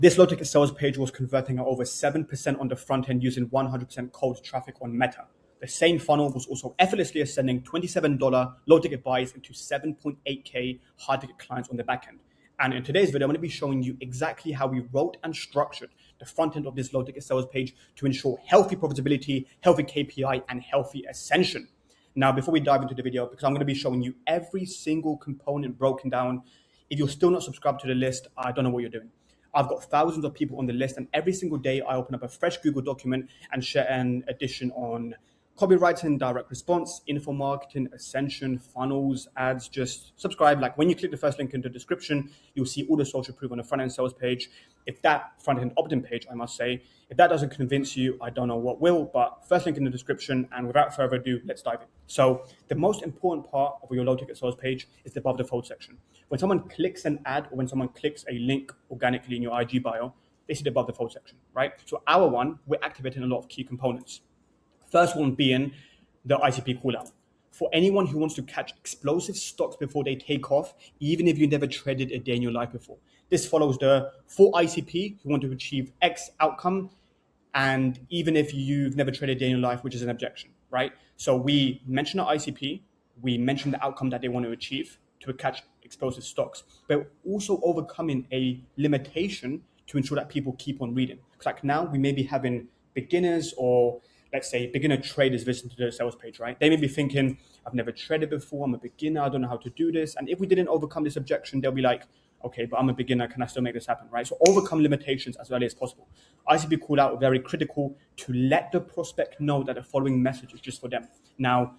This low ticket sales page was converting at over 7% on the front end using 100% cold traffic on Meta. The same funnel was also effortlessly ascending $27 low ticket buys into 7.8K high ticket clients on the back end. And in today's video, I'm going to be showing you exactly how we wrote and structured the front end of this low ticket sales page to ensure healthy profitability, healthy KPI, and healthy ascension. Now, before we dive into the video, because I'm going to be showing you every single component broken down. If you're still not subscribed to the list, I don't know what you're doing. I've got thousands of people on the list, and every single day I open up a fresh Google document and share an edition on copywriting, direct response, info marketing, ascension, funnels, ads. Just subscribe. Like when you click the first link in the description, you'll see all the social proof on the front end sales page. If that front end opt-in page, I must say, if that doesn't convince you, I don't know what will, but first link in the description. And without further ado, let's dive in. So the most important part of your low ticket sales page is the above the fold section. When someone clicks an ad or when someone clicks a link organically in your IG bio, they see the above the fold section, right? So our one, we're activating a lot of key components. First one being the ICP callout. For anyone who wants to catch explosive stocks before they take off, even if you never traded a day in your life before. This follows the for ICP who want to achieve X outcome, and even if you've never traded a day in your life, which is an objection, right? So we mention the ICP, we mention the outcome that they want to achieve to catch explosive stocks, but also overcoming a limitation to ensure that people keep on reading. Because like now we may be having beginners or let's say beginner traders listen to the sales page, right? They may be thinking, I've never traded before, I'm a beginner, I don't know how to do this. And if we didn't overcome this objection, they'll be like, okay, but I'm a beginner, can I still make this happen, right? So overcome limitations as early as possible. ICP call out very critical to let the prospect know that the following message is just for them. Now,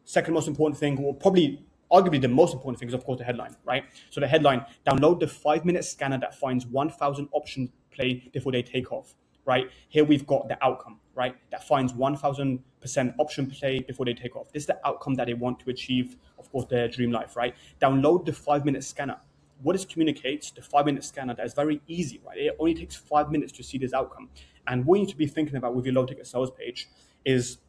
second most important thing, or probably arguably the most important thing is of course the headline, right? So the headline, download the 5-minute scanner that finds 1,000 option play before they take off. Right here, we've got the outcome, right? That finds 1,000% option play before they take off. This is the outcome that they want to achieve, of course, their dream life, right? Download the 5-minute scanner. What this communicates, the 5-minute scanner, that is very easy, right? It only takes 5 minutes to see this outcome. And what you need to be thinking about with your low ticket sales page is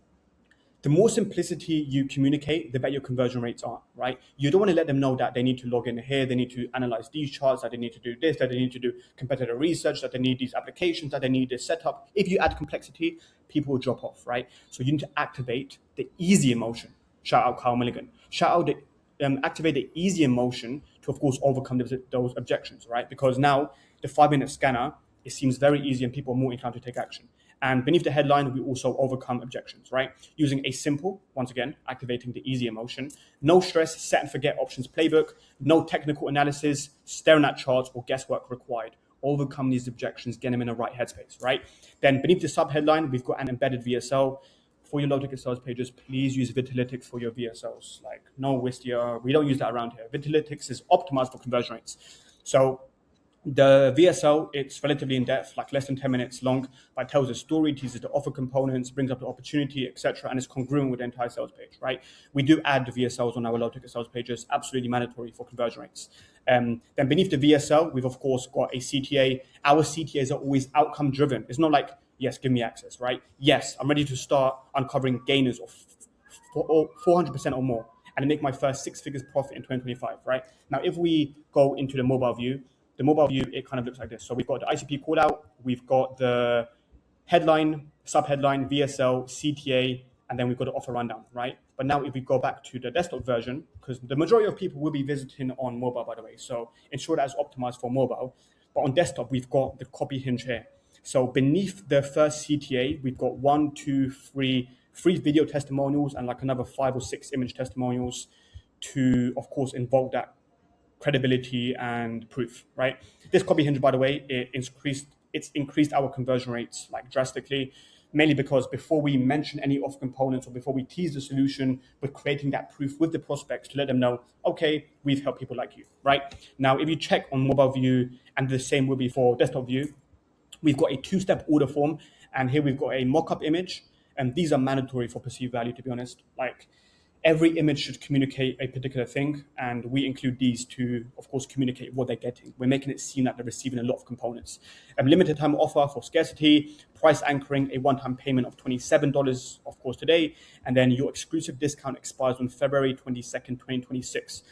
the more simplicity you communicate, the better your conversion rates are, right? You don't want to let them know that they need to log in here, they need to analyze these charts, that they need to do this, that they need to do competitor research, that they need these applications, that they need this setup. If you add complexity, people will drop off, right? So you need to activate the easy emotion. Shout out Kyle Milligan. Shout out the activate the easy emotion to, of course, overcome those objections, right? Because now the 5-minute scanner, it seems very easy and people are more inclined to take action. And beneath the headline, we also overcome objections, right? Using a simple, once again, activating the easy emotion, no stress, set and forget options playbook, no technical analysis, staring at charts or guesswork required. Overcome these objections, get them in the right headspace, right? Then beneath the sub headline, we've got an embedded VSL. For your low ticket sales pages, please use Vitalytics for your VSLs. Like no Wistia, we don't use that around here. Vitalytics is optimized for conversion rates. So the VSL, it's relatively in-depth, like less than 10 minutes long, but it tells a story, teases the offer components, brings up the opportunity, etc., and it's congruent with the entire sales page, right? We do add the VSLs on our low-ticket sales pages, absolutely mandatory for conversion rates. Then beneath the VSL, we've of course got a CTA. Our CTAs are always outcome-driven. It's not like, yes, give me access, right? Yes, I'm ready to start uncovering gainers of 400% or more and make my first 6 figures profit in 2025, right? Now, if we go into the mobile view, it kind of looks like this. So we've got the ICP call out, we've got the headline, sub-headline, VSL, CTA, and then we've got the offer rundown, right? But now if we go back to the desktop version, because the majority of people will be visiting on mobile, by the way, so ensure that it's optimized for mobile. But on desktop, we've got the copy hinge here. So beneath the first CTA, we've got 3 video testimonials and like another 5 or 6 image testimonials to, of course, invoke that credibility and proof, right? This copy hinge, by the way, it's increased our conversion rates like drastically, mainly because before we mention any off components or before we tease the solution, we're creating that proof with the prospects to let them know, okay, we've helped people like you, right? Now, if you check on mobile view, and the same will be for desktop view, we've got a 2-step order form, and here we've got a mock-up image, and these are mandatory for perceived value, to be honest. Like, every image should communicate a particular thing, and we include these to, of course, communicate what they're getting. We're making it seem like they're receiving a lot of components. A limited time offer for scarcity, price anchoring, a one-time payment of $27, of course, today, and then your exclusive discount expires on February 22nd, 2026.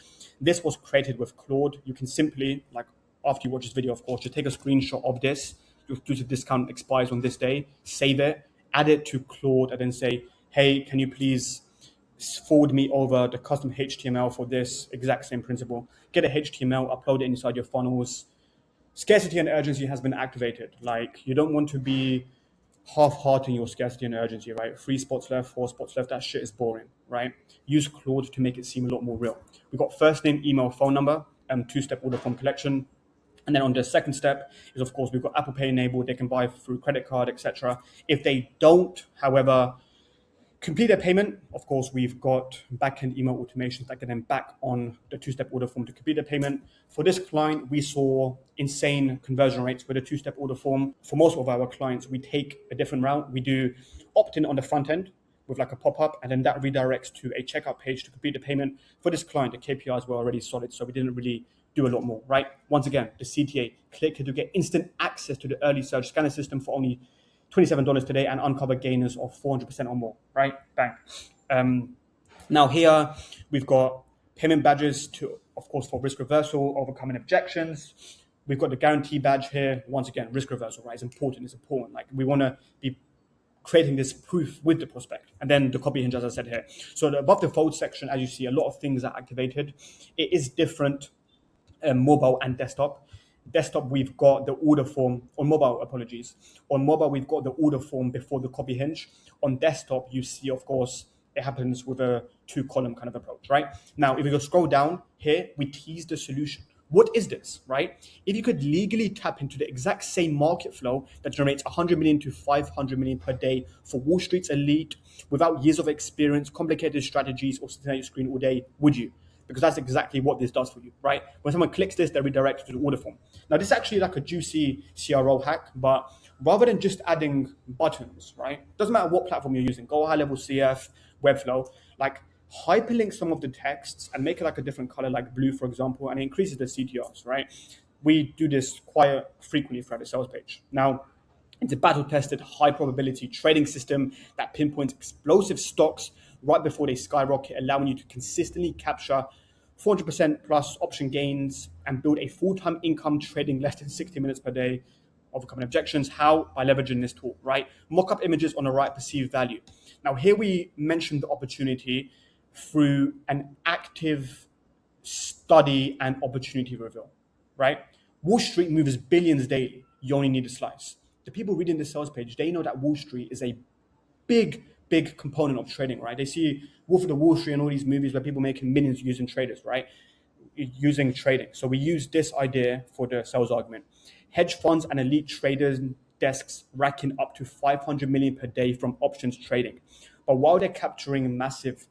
This was created with Claude. You can simply, like after you watch this video, of course, just take a screenshot of this. Your exclusive discount expires on this day. Save it, add it to Claude, and then say, hey, can you please forward me over the custom HTML for this exact same principle. Get a HTML, upload it inside your funnels. Scarcity and urgency has been activated. Like, you don't want to be half-hearting your scarcity and urgency, right? 3 spots left, 4 spots left. That shit is boring, right? Use Claude to make it seem a lot more real. We've got first name, email, phone number, and 2-step order form collection. And then on the second step is, of course, we've got Apple Pay enabled. They can buy through credit card, etc. If they don't, however, complete their payment, of course, we've got backend email automations that get them back on the 2-step order form to complete their payment. For this client, we saw insane conversion rates with a 2-step order form. For most of our clients, we take a different route. We do opt-in on the front end with like a pop-up, and then that redirects to a checkout page to complete the payment. For this client, the KPIs were already solid, so we didn't really do a lot more, right? Once again, the CTA, click here to get instant access to the early search scanner system for only $27 today and uncover gainers of 400% or more, right? Bang. Now here we've got payment badges to, of course, for risk reversal, overcoming objections. We've got the guarantee badge here. Once again, risk reversal, right? It's important. Like, we want to be creating this proof with the prospect. And then the copy hinge, as I said here. So above the fold section, as you see, a lot of things are activated. It is different mobile and desktop. Desktop, we've got the order form. On mobile, apologies. On mobile, we've got the order form before the copy hinge. On desktop, you see, of course, it happens with a 2-column kind of approach, right? Now, if you go scroll down here, we tease the solution. What is this, right? If you could legally tap into the exact same market flow that generates 100 million to 500 million per day for Wall Street's elite without years of experience, complicated strategies, or sitting at your screen all day, would you? Because that's exactly what this does for you, right? When someone clicks this, they're redirected to the order form. Now, this is actually like a juicy CRO hack, but rather than just adding buttons, right? Doesn't matter what platform you're using, go high level CF, Webflow, like hyperlink some of the texts and make it like a different color, like blue, for example, and it increases the CTRs, right? We do this quite frequently throughout the sales page. Now, it's a battle-tested, high-probability trading system that pinpoints explosive stocks right before they skyrocket, allowing you to consistently capture 400% plus option gains and build a full-time income trading less than 60 minutes per day, overcoming objections. How? By leveraging this tool, right? Mock-up images on the right perceived value. Now, here we mentioned the opportunity through an active study and opportunity reveal, right? Wall Street moves billions daily. You only need a slice. The people reading the sales page, they know that Wall Street is a big component of trading, right? They see Wolf of the Wall Street and all these movies where people making millions using traders, right? Using trading. So we use this idea for the sales argument. Hedge funds and elite traders desks racking up to 500 million per day from options trading. But while they're capturing massive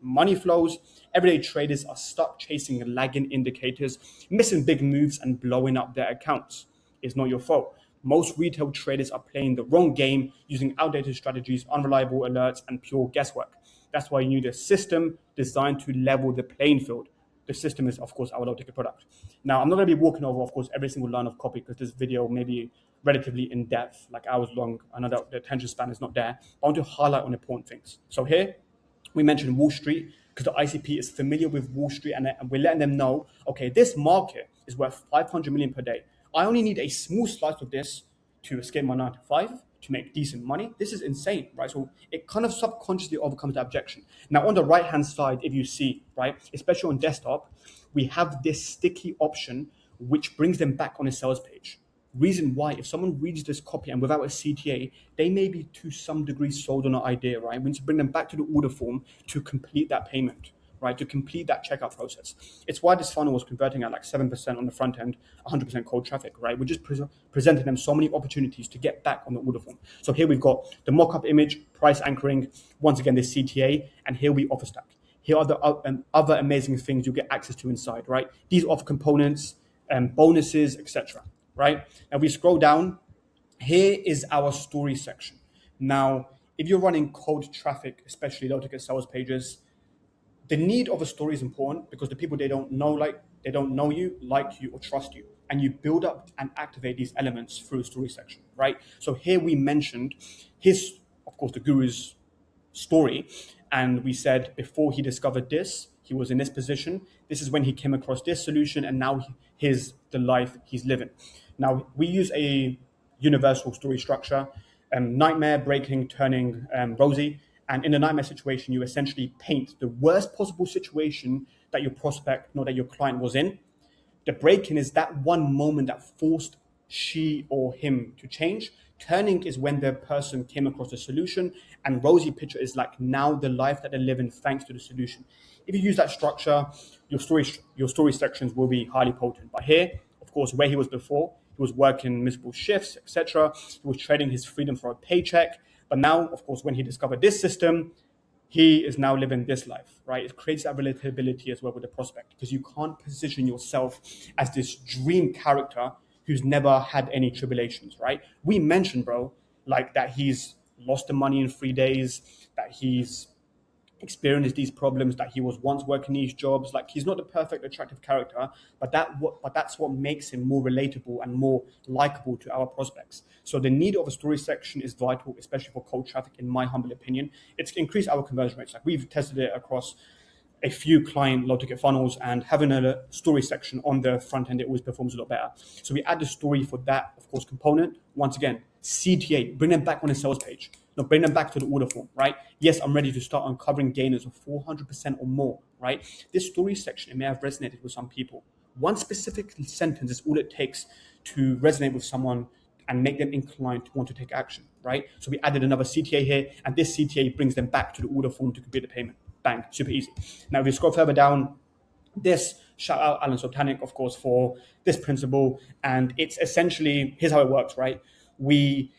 money flows, everyday traders are stuck chasing lagging indicators, missing big moves and blowing up their accounts. It's not your fault. Most retail traders are playing the wrong game, using outdated strategies, unreliable alerts, and pure guesswork. That's why you need a system designed to level the playing field. The system is, of course, our low-ticket product. Now, I'm not going to be walking over, of course, every single line of copy because this video may be relatively in-depth, like hours long. I know that the attention span is not there. I want to highlight on important things. So here, we mentioned Wall Street because the ICP is familiar with Wall Street and we're letting them know, okay, this market is worth 500 million per day. I only need a small slice of this to escape my 9 to 5, to make decent money. This is insane, right? So it kind of subconsciously overcomes the objection. Now, on the right-hand side, if you see, right, especially on desktop, we have this sticky option which brings them back on a sales page. Reason why, if someone reads this copy and without a CTA, they may be to some degree sold on an idea, right? We need to bring them back to the order form to complete that payment, right? To complete that checkout process. It's why this funnel was converting at like 7% on the front end, 100% cold traffic, right? We're just presenting them so many opportunities to get back on the order form. So here we've got the mock-up image, price anchoring, once again, the CTA, and here we offer stack. Here are the other amazing things you get access to inside, right? These offer components, bonuses, etc. Right? And we scroll down. Here is our story section. Now, if you're running cold traffic, especially low-ticket sales pages, the need of a story is important because the people they don't know you, like you, or trust you, and you build up and activate these elements through a story section, right? So here we mentioned his, of course, the guru's story, and we said before he discovered this, he was in this position. This is when he came across this solution, and now here's the life he's living. Now, we use a universal story structure, nightmare, breaking, turning, rosy. And in a nightmare situation, you essentially paint the worst possible situation that your prospect, that your client was in. The break-in is that one moment that forced she or him to change. Turning is when the person came across a solution, and rosy picture is like now the life that they're living thanks to the solution. If you use that structure, your story sections will be highly potent. But here, of course, where he was before, he was working miserable shifts, etc. He was trading his freedom for a paycheck. But now, of course, when he discovered this system, he is now living this life, right? It creates that relatability as well with the prospect, because you can't position yourself as this dream character who's never had any tribulations, right? We mentioned, bro, like that he's lost the money in 3 days, that he's experienced these problems, that he was once working these jobs. Like, he's not the perfect attractive character, but that's what makes him more relatable and more likable to our prospects. So the need of a story section is vital, especially for cold traffic, in my humble opinion. It's increased our conversion rates. Like, we've tested it across a few client low ticket funnels, and having a story section on the front end, it always performs a lot better. So we add the story for that, of course, component. Once again, CTA, bring them back on the sales page. No, bring them back to the order form, right? Yes, I'm ready to start uncovering gainers of 400% or more, right? This story section, it may have resonated with some people. One specific sentence is all it takes to resonate with someone and make them inclined to want to take action, right? So we added another CTA here, and this CTA brings them back to the order form to complete the payment. Bang, super easy. Now, if you scroll further down, this shout out Alan Sotanic, of course, for this principle. And it's essentially, here's how it works, right? We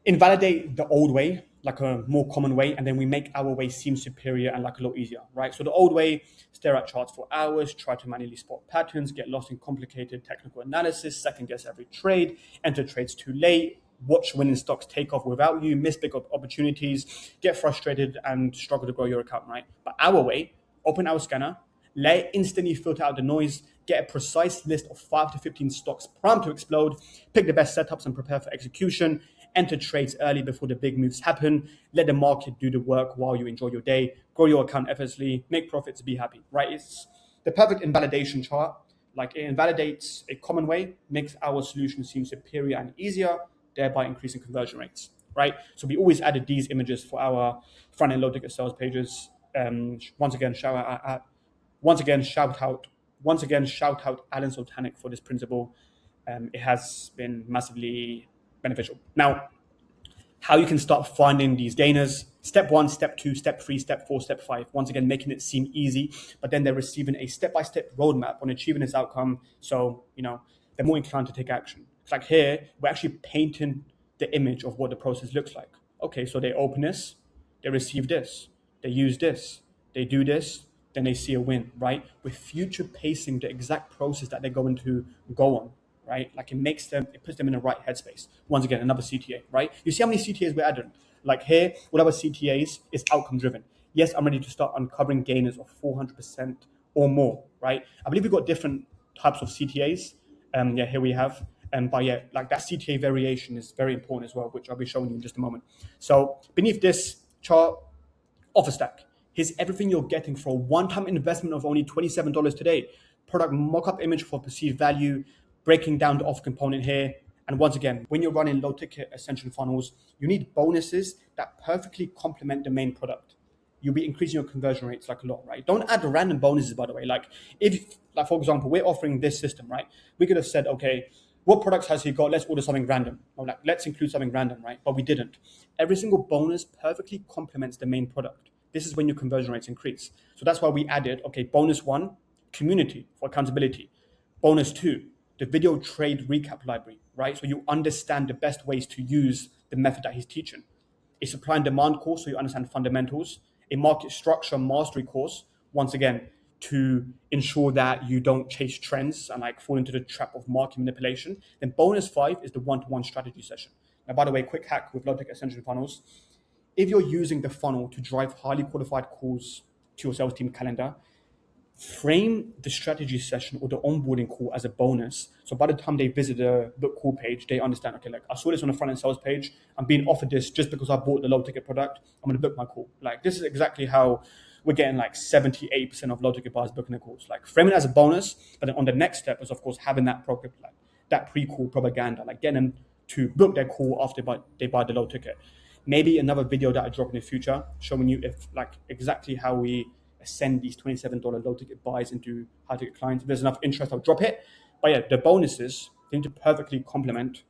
invalidate the old way, like a more common way, and then we make our way seem superior and like a lot easier, right? So the old way, stare at charts for hours, try to manually spot patterns, get lost in complicated technical analysis, second guess every trade, enter trades too late, watch winning stocks take off without you, miss big opportunities, get frustrated and struggle to grow your account, right? But our way, open our scanner, let it instantly filter out the noise, get a precise list of 5 to 15 stocks primed to explode, pick the best setups and prepare for execution, enter trades early before the big moves happen, let the market do the work while you enjoy your day, grow your account effortlessly, make profits, be happy, right? It's the perfect invalidation chart. Like, it invalidates a common way, makes our solution seem superior and easier, thereby increasing conversion rates, right? So we always added these images for our front-end low ticket sales pages. Once again, shout out Alan Soltanic for this principle. It has been massively beneficial. Now, how you can start finding these gainers: step 1, step 2, step 3, step 4, step 5. Once again, making it seem easy, but then they're receiving a step-by-step roadmap on achieving this outcome. So, they're more inclined to take action. It's like here, we're actually painting the image of what the process looks like. Okay, so they open this, they receive this, they use this, they do this, then they see a win, right? We're future pacing the exact process that they're going to go on, right? Like, it puts them in the right headspace. Once again, another CTA, right? You see how many CTAs we're adding? Like, here, what our CTAs is outcome driven. Yes, I'm ready to start uncovering gainers of 400% or more, right? I believe we've got different types of CTAs. Here we have. But yeah, like, that CTA variation is very important as well, which I'll be showing you in just a moment. So beneath this chart, offer stack. Here's everything you're getting for a one-time investment of only $27 today. Product mock-up image for perceived value, breaking down the offer component here. And once again, when you're running low-ticket ascension funnels, you need bonuses that perfectly complement the main product. You'll be increasing your conversion rates like a lot, right? Don't add random bonuses, by the way. Like, for example, we're offering this system, right? We could have said, okay, what products has he got? Let's order something random. Or like, let's include something random, right? But we didn't. Every single bonus perfectly complements the main product. This is when your conversion rates increase. So that's why we added, okay, bonus 1, community for accountability. Bonus 2, the video trade recap library, right? So you understand the best ways to use the method that he's teaching. A supply and demand course, so you understand fundamentals. A market structure mastery course, once again, to ensure that you don't chase trends and like fall into the trap of market manipulation. Then bonus 5 is the one-to-one strategy session. Now, by the way, quick hack with low-tech ascension funnels. If you're using the funnel to drive highly qualified calls to your sales team calendar, frame the strategy session or the onboarding call as a bonus. So by the time they visit the book call page, they understand, okay, like, I saw this on the front end sales page. I'm being offered this just because I bought the low ticket product. I'm going to book my call. Like, this is exactly how we're getting like 78% of low ticket buyers booking a course. Like framing it as a bonus, but then on the next step is of course having that that pre-call propaganda, like getting them to book their call after they buy the low ticket. Maybe another video that I drop in the future showing you if like exactly how we send these $27 low ticket buys into high ticket clients. If there's enough interest, I'll drop it. But yeah, the bonuses they need to perfectly complement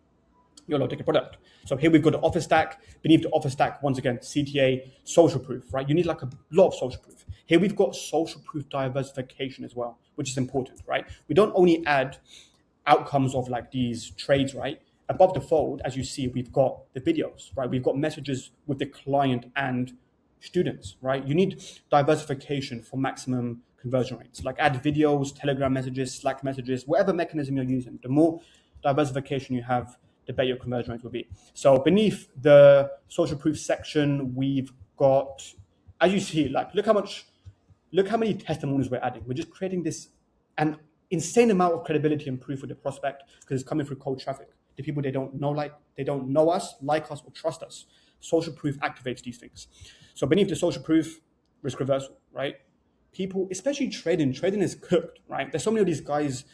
your low ticket product. So here we've got the offer stack. Beneath the offer stack, once again, CTA, social proof, right? You need like a lot of social proof. Here we've got social proof diversification as well, which is important, right? We don't only add outcomes of like these trades, right? Above the fold, as you see, we've got the videos, right? We've got messages with the client and students, right? You need diversification for maximum conversion rates. Like add videos, Telegram messages, Slack messages, whatever mechanism you're using. The more diversification you have, the better your conversion rates will be. So beneath the social proof section, we've got, as you see, like look how many testimonials we're adding. We're just creating this an insane amount of credibility and proof with the prospect because it's coming through cold traffic. The people they don't know us, like us, or trust us. Social proof activates these things. So beneath the social proof, risk reversal, right? People, especially trading is cooked, right? There's so many of these guys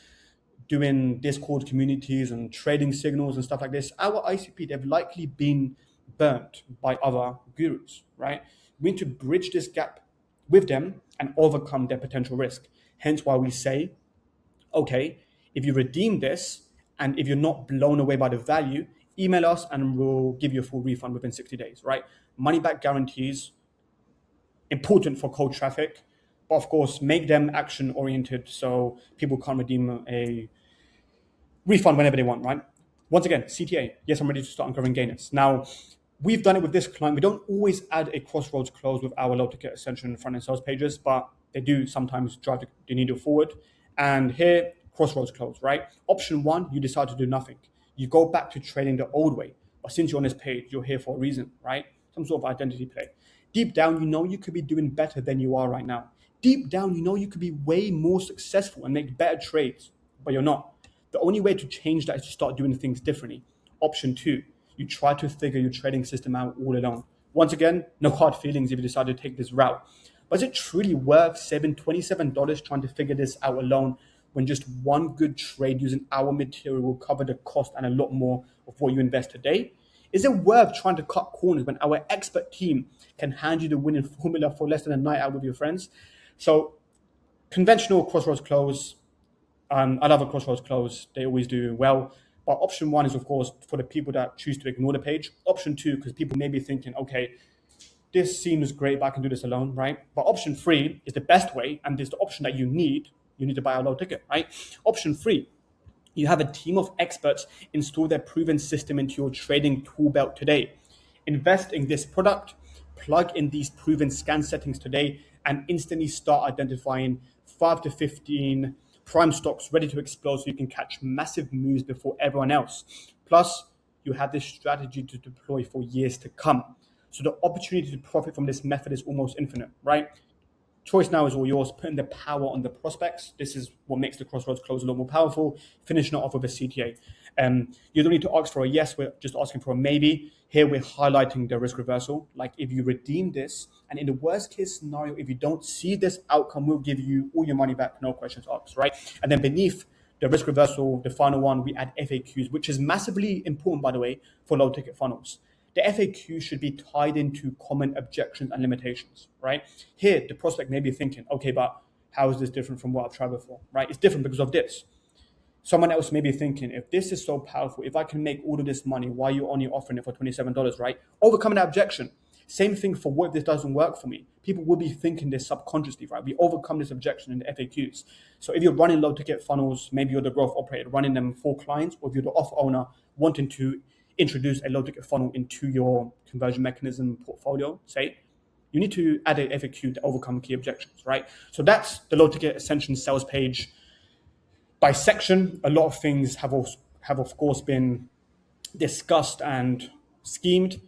doing Discord communities and trading signals and stuff like this. Our ICP, they've likely been burnt by other gurus, right? We need to bridge this gap with them and overcome their potential risk. Hence why we say, okay, if you redeem this and if you're not blown away by the value, email us and we'll give you a full refund within 60 days, right? Money back guarantees, important for cold traffic, but of course, make them action oriented so people can't redeem a refund whenever they want, right? Once again, CTA, yes, I'm ready to start uncovering gainers. Now, we've done it with this client. We don't always add a crossroads close with our low ticket ascension front end sales pages, but they do sometimes drive the needle forward. And here, crossroads close, right? Option one, you decide to do nothing. You go back to trading the old way. But since you're on this page, you're here for a reason, right? Some sort of identity play. Deep down, you know you could be doing better than you are right now. Deep down, you know you could be way more successful and make better trades, but you're not. The only way to change that is to start doing things differently. Option two, you try to figure your trading system out all alone. Once again, no hard feelings if you decide to take this route. But is it truly worth saving $27 trying to figure this out alone when just one good trade using our material will cover the cost and a lot more of what you invest today? Is it worth trying to cut corners when our expert team can hand you the winning formula for less than a night out with your friends? So conventional crossroads close, I love a crossroads close. They always do well. But option one is, of course, for the people that choose to ignore the page. Option two, because people may be thinking, okay, this seems great, but I can do this alone, right? But option three is the best way, and is the option that you need. You need to buy a low ticket, right? Option three, you have a team of experts install their proven system into your trading tool belt today. Invest in this product, plug in these proven scan settings today, and instantly start identifying 5 to 15 prime stocks ready to explode so you can catch massive moves before everyone else. Plus, you have this strategy to deploy for years to come. So the opportunity to profit from this method is almost infinite, right? Choice now is all yours. Putting the power on the prospects. This is what makes the crossroads close a lot more powerful. Finishing it off with a CTA. You don't need to ask for a yes. We're just asking for a maybe. Here we're highlighting the risk reversal. Like if you redeem this, and in the worst case scenario, if you don't see this outcome, we'll give you all your money back, no questions asked, right? And then beneath the risk reversal, the final one, we add FAQs, which is massively important, by the way, for low ticket funnels. The FAQ should be tied into common objections and limitations, right? Here, the prospect may be thinking, okay, but how is this different from what I've tried before, right? It's different because of this. Someone else may be thinking, if this is so powerful, if I can make all of this money, why are you only offering it for $27, right? Overcoming that objection. Same thing for what if this doesn't work for me. People will be thinking this subconsciously, right? We overcome this objection in the FAQs. So if you're running low ticket funnels, maybe you're the growth operator running them for clients, or if you're the off owner wanting to introduce a low ticket funnel into your conversion mechanism portfolio, say, you need to add a FAQ to overcome key objections, right? So that's the low ticket ascension sales page. By section, a lot of things have of course been discussed and schemed.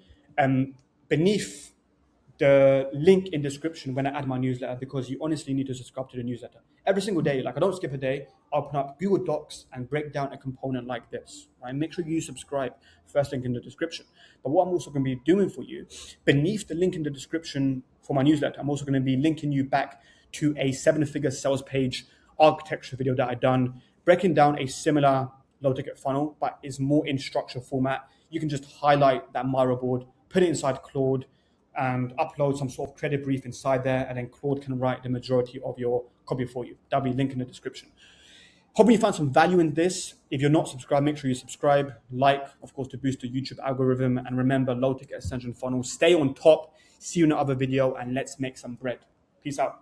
Beneath the link in description when I add my newsletter, because you honestly need to subscribe to the newsletter every single day. Like I don't skip a day. open up Google Docs and break down a component like this, right? Make sure you subscribe. First link in the description. But what I'm also going to be doing for you, beneath the link in the description for my newsletter, I'm also going to be linking you back to a 7-figure sales page architecture video that I've done, breaking down a similar low ticket funnel, but is more in structure format. You can just highlight that Miro board, put it inside Claude, and upload some sort of credit brief inside there, and then Claude can write the majority of your copy for you. That'll be linked in the description. Hoping you found some value in this. If you're not subscribed, make sure you subscribe, like, of course, to boost the YouTube algorithm. And remember, low ticket ascension funnels. Stay on top. See you in another video, and let's make some bread. Peace out.